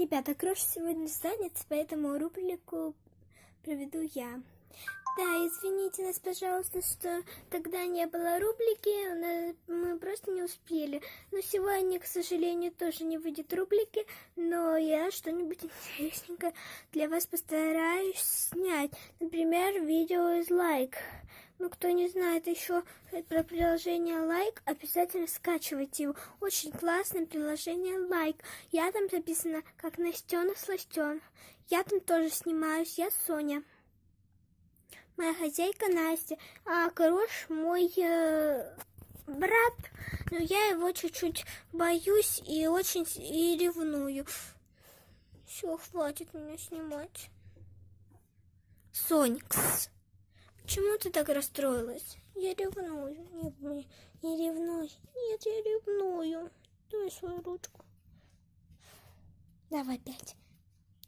Ребята, Кроша сегодня занят, поэтому рубрику проведу я. Да, извините нас, пожалуйста, что тогда не было рубрики, мы просто не успели. Но сегодня, к сожалению, тоже не выйдет рубрики, но я что-нибудь интересненькое для вас постараюсь снять. Например, видео из лайк. Ну, кто не знает еще про приложение Like, обязательно скачивайте его. Очень классное приложение Like. Я там записана как Настена Сластен. Я там тоже снимаюсь, я Соня. Моя хозяйка Настя, а Крош мой брат, но я его чуть-чуть боюсь и очень ревную. Все, хватит меня снимать. Сонь, почему ты так расстроилась? Я ревную. Не ревнуй. Нет, я ревную. Дай свою ручку. Давай 5.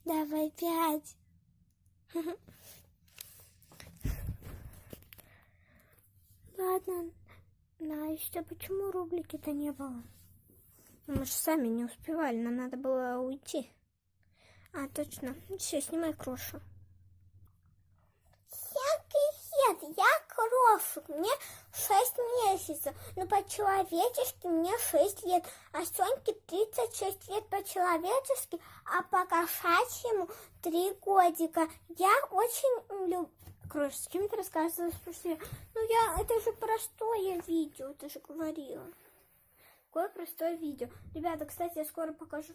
Давай 5. Ладно, Настя, почему рубрики-то не было? Мы же сами не успевали, нам надо было уйти. А, точно. Все, снимай Крошу. Я Крошу, мне 6 месяцев, но по-человечески мне 6 лет, а Соньке 36 лет по-человечески, а по-кошачьему 3 годика. Я очень люблю... Крош, с кем ты рассказываешь про себя? Это же простое видео, ты же говорила. Какое простое видео. Ребята, кстати, я скоро покажу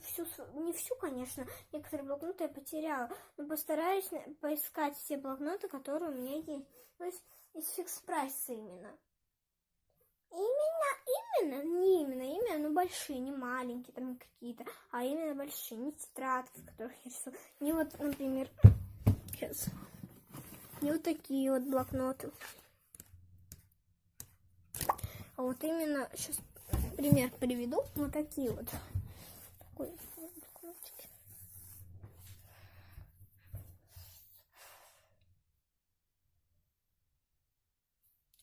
не всю, конечно, некоторые блокноты я потеряла, но постараюсь поискать все блокноты, которые у меня есть. То есть из фикс-прайса именно. Именно, но большие, не маленькие там какие-то, а именно большие, не тетрадки, в которых я рисую. Не вот, например, сейчас, не вот такие вот блокноты. А вот именно, сейчас пример приведу, вот такие вот. Такой блокнотики.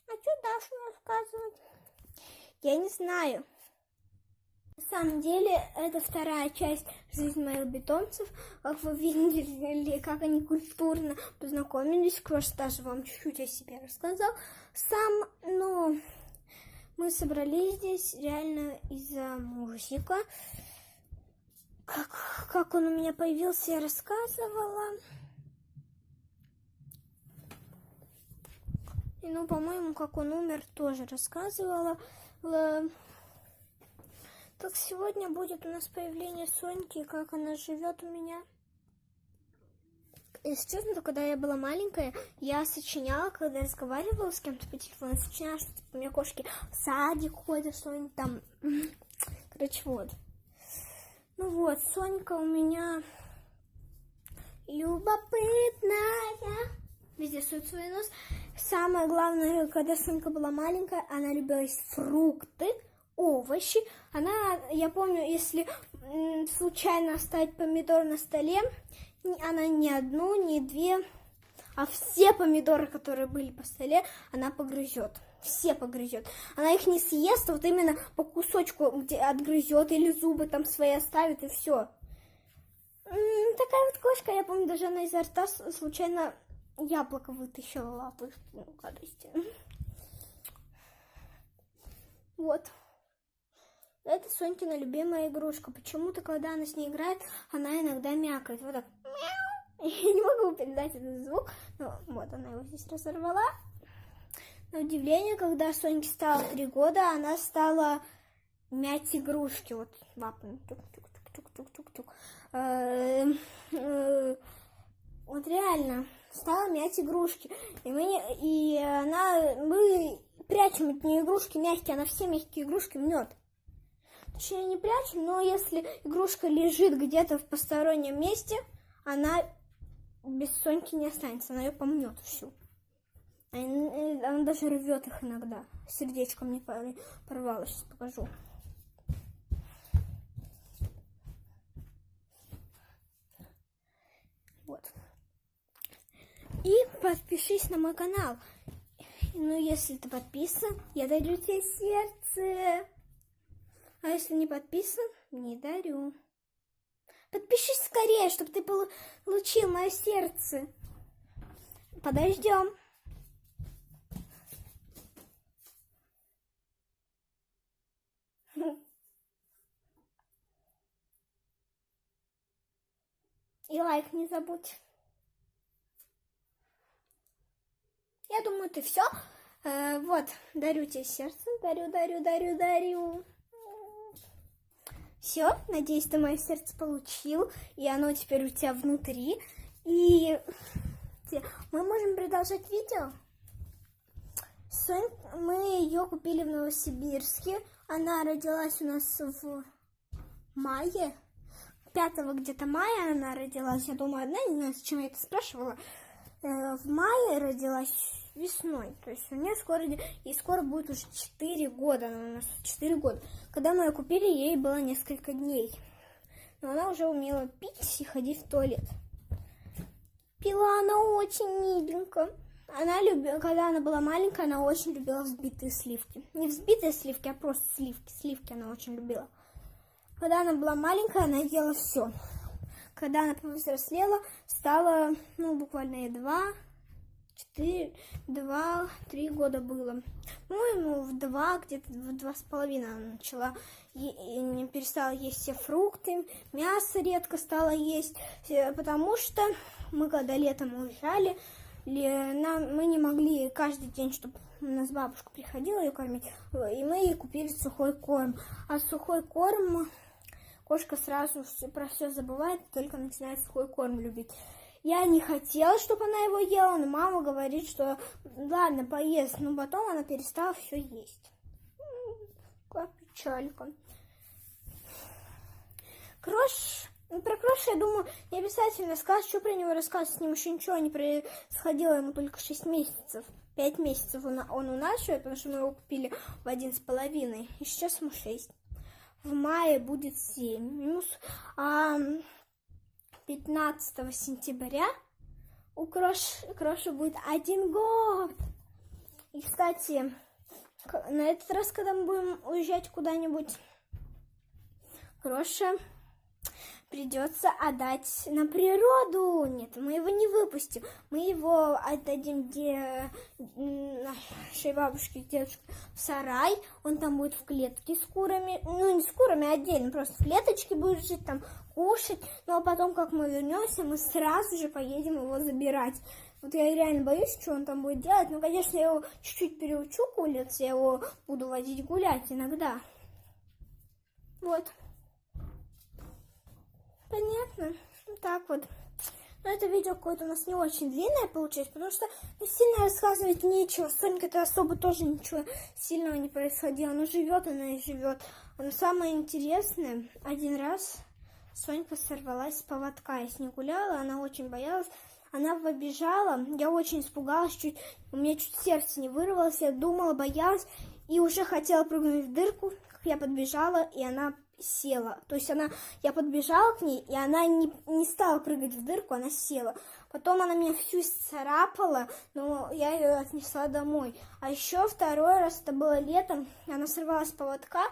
А что дальше рассказывать? Я не знаю. На самом деле, это вторая часть жизни моих питомцев. Как вы видели, как они культурно познакомились. Крош даже вам чуть-чуть о себе рассказал. Но мы собрались здесь реально из-за мужика. Как он у меня появился, я рассказывала. И, по-моему, как он умер, тоже рассказывала. Так сегодня будет у нас появление Соньки, как она живет у меня. Если честно, то когда я была маленькая, я сочиняла, когда разговаривала с кем-то по телефону, сочиняла, что у меня кошки в садик ходят, Соня там. Короче, вот. Сонька у меня любопытная. Везде сует свой нос. Самое главное, когда Сонька была маленькая, она любила есть фрукты, овощи. Я помню, если случайно оставить помидор на столе, она не одну, не две, а все помидоры, которые были по столе, она погрызет. Все погрызет. Она их не съест, а вот именно по кусочку где отгрызет или зубы там свои оставит, и все. Такая вот кошка, я помню, даже она изо рта случайно яблоко вытащила лапой. Гадости. Вот. Это Сонькина любимая игрушка. Почему-то, когда она с ней играет, она иногда мякает. Вот так. Мяу. Я не могу передать этот звук. Но вот она его здесь разорвала. На удивление, когда Соньке стало 3 года, она стала мять игрушки. Вот лапами. Тук-тук-тук-тук-тук-тук. Вот реально. Стала мять игрушки. Мы прячем от нее игрушки мягкие. Она все мягкие игрушки мнет. Точнее, не прячем, но если игрушка лежит где-то в постороннем месте, она без Соньки не останется. Она ее помнет всю. Она даже рвет их иногда. Сердечко мне порвало. Сейчас покажу. Вот. И подпишись на мой канал. Если ты подписан, я дарю тебе сердце. А если не подписан, не дарю. Подпишись быстрее, чтобы ты получил мое сердце. Подождем. И лайк не забудь. Я думаю, ты все. Вот, дарю тебе сердце. Дарю. Все, надеюсь, ты мое сердце получил. И оно теперь у тебя внутри. И мы можем продолжать видео. Мы ее купили в Новосибирске. Она родилась у нас в мае. 5 где-то мая она родилась. Я думаю, одна, не знаю, зачем я это спрашивала. В мае родилась весной. То есть у нее скоро будет уже 4 года. Она у нас 4 года. Когда мы ее купили, ей было несколько дней. Но она уже умела пить и ходить в туалет. Пила она очень миленько. Она любила, когда она была маленькая, она очень любила взбитые сливки. Не взбитые сливки, а просто сливки. Сливки она очень любила. Когда она была маленькая, она ела все. Когда она повзрослела, стала, буквально ей 2-3 года было. Ему в 2, где-то в 2,5 она начала, не перестала есть все фрукты, мясо редко стала есть, потому что мы, когда летом уезжали, мы не могли каждый день, чтобы у нас бабушка приходила ее кормить, и мы ей купили сухой корм. А сухой корм, кошка сразу про все забывает, только начинает сухой корм любить. Я не хотела, чтобы она его ела, но мама говорит, что ладно, поест, но потом она перестала все есть. Какая печалька. Про Кроша, я думаю, не обязательно рассказывать, что про него рассказывать, с ним еще ничего не происходило, ему только 6 месяцев. 5 месяцев он у нас живет, потому что мы его купили в 1,5, и сейчас ему 6. В мае будет 7. 15 сентября у Кроши будет 1 год. И, кстати, на этот раз, когда мы будем уезжать куда-нибудь, Кроша придется отдать на природу. Нет, мы его не выпустим. Мы его отдадим нашей бабушке, дедушке в сарай. Он там будет в клетке с курами. Не с курами, а отдельно. Просто в клеточке будет жить, там кушать. Ну, а потом, как мы вернемся, мы сразу же поедем его забирать. Вот я реально боюсь, что он там будет делать. Ну, конечно, я его чуть-чуть переучу куриц. Я его буду водить гулять иногда. Вот. Понятно? Так вот. Но это видео какое-то у нас не очень длинное получилось, потому что сильно рассказывать нечего. С Сонькой-то особо тоже ничего сильного не происходило. Она живет, она и живет. Но самое интересное, один раз Сонька сорвалась с поводка. Я с ней гуляла, она очень боялась. Она побежала, я очень испугалась, у меня чуть сердце не вырвалось, я думала, боялась и уже хотела прыгнуть в дырку, как я подбежала, и она села. То есть я подбежала к ней, и она не стала прыгать в дырку, она села. Потом она меня всю исцарапала, но я ее отнесла домой. А еще второй раз, это было летом, она сорвалась с поводка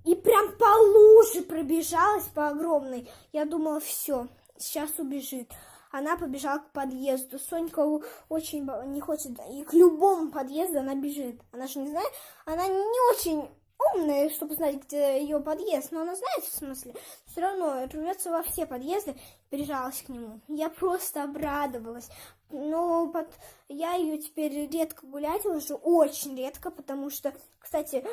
и прям по луже пробежалась по огромной. Я думала, все, сейчас убежит. Она побежала к подъезду. Сонька очень не хочет, и к любому подъезду она бежит. Она же не знает, она не очень умная, чтобы знать, где ее подъезд, но она знает, в смысле, все равно рвется во все подъезды, прижалась к нему. Я просто обрадовалась. Но я ее теперь редко гулять ложу, очень редко, потому что, кстати,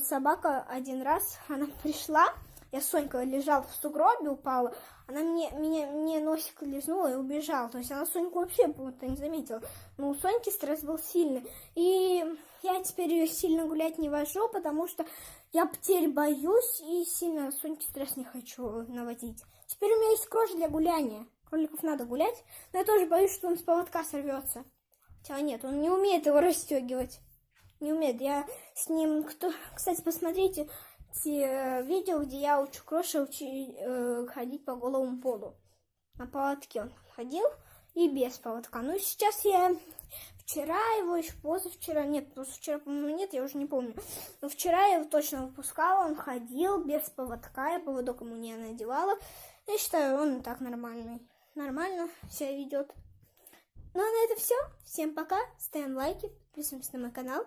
собака один раз, она пришла, я Сонька лежала в сугробе, упала, она мне носик лизнула и убежала. То есть она Соньку вообще будто не заметила. Но у Соньки стресс был сильный. И я теперь ее сильно гулять не вожу, потому что я потерь боюсь и сильно Соньке стресс не хочу наводить. Теперь у меня есть Крош для гуляния. Кроликов надо гулять, но я тоже боюсь, что он с поводка сорвется. Хотя нет, он не умеет его расстегивать. Не умеет. Я с ним... Кстати, посмотрите те видео, где я учу Кроша ходить по голому полу. На поводке он ходил и без поводка. Ну, сейчас я вчера его, еще позавчера, нет, позавчера, по-моему, нет, я уже не помню. Но вчера я его точно выпускала, он ходил без поводка, я поводок ему не надевала. И Я считаю, он и так нормальный. Нормально себя ведет. Ну а на это все. Всем пока. Ставим лайки, подписываемся на мой канал.